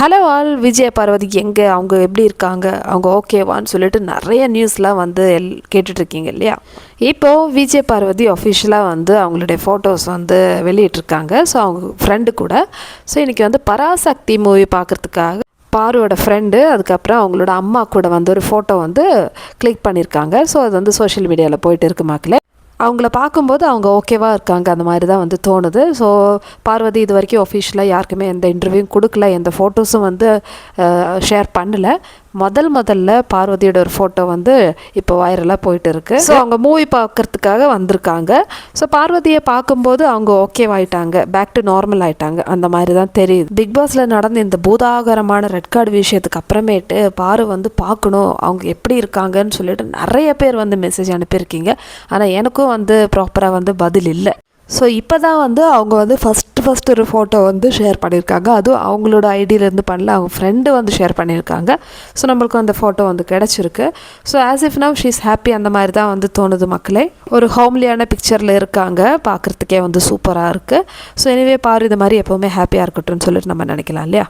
Hello all, Vijay Parvati எங்கே, அவங்க எப்படி இருக்காங்க, அவங்க ஓகேவான்னு சொல்லிட்டு நிறைய நியூஸ்லாம் வந்து கேட்டுட்ருக்கீங்க இல்லையா. இப்போது விஜய் பார்வதி அஃபிஷியலாக வந்து அவங்களுடைய ஃபோட்டோஸ் வந்து வெளியிட்ருக்காங்க. ஸோ அவங்க ஃப்ரெண்டு கூட. ஸோ இன்றைக்கி வந்து பராசக்தி மூவி பார்க்குறதுக்காக பாருவோட ஃப்ரெண்டு, அதுக்கப்புறம் அவங்களோட அம்மா கூட வந்து ஒரு ஃபோட்டோ வந்து கிளிக் பண்ணியிருக்காங்க. ஸோ அது வந்து சோஷியல் மீடியாவில் போயிட்டு இருக்கு மக்களே. அவங்கள பார்க்கும்போது அவங்க ஓகேவாக இருக்காங்க, அந்த மாதிரி தான் வந்து தோணுது. ஸோ பார்வதி இது வரைக்கும் ஒஃபிஷியலாக யாருக்குமே எந்த இன்டர்வியூவும் கொடுக்கல, எந்த ஃபோட்டோஸும் வந்து ஷேர் பண்ணலை. முதல்ல பார்வதியோட ஒரு ஃபோட்டோ வந்து இப்போ வைரலாக போயிட்டு இருக்கு. ஸோ அவங்க மூவி பார்க்கறதுக்காக வந்திருக்காங்க. ஸோ பார்வதியை பார்க்கும்போது அவங்க ஓகேவாயிட்டாங்க, பேக் டு நார்மல் ஆயிட்டாங்க, அந்த மாதிரி தான் தெரியுது. பிக் பாஸில் நடந்த இந்த பூதாகரமான ரெட் கார்டு விஷயத்துக்கு அப்புறமேட்டு பாரு வந்து பார்க்கணும் அவங்க எப்படி இருக்காங்கன்னு சொல்லிட்டு நிறைய பேர் வந்து மெசேஜ் அனுப்பியிருக்கீங்க. ஆனால் எனக்கும் வந்து ப்ராப்பராக வந்து பதில் இல்லை. ஸோ இப்போ தான் வந்து அவங்க வந்து ஃபஸ்ட்டு ஒரு ஃபோட்டோ வந்து ஷேர் பண்ணியிருக்காங்க. அதுவும் அவங்களோட ஐடியிலேருந்து பண்ணல, அவங்க ஃப்ரெண்டு வந்து ஷேர் பண்ணியிருக்காங்க. ஸோ நம்மளுக்கு அந்த ஃபோட்டோ வந்து கிடச்சிருக்கு. So as if now she is happy, அந்த மாதிரி தான் வந்து தோணுது மக்களே. ஒரு ஹோம்லியான பிக்சரில் இருக்காங்க, பார்க்குறதுக்கே வந்து சூப்பராக இருக்குது. ஸோ எனிவே பாரு இது மாதிரி எப்போவுமே ஹாப்பியாக இருக்கட்டும்னு சொல்லிட்டு நம்ம நினைக்கலாம் இல்லையா.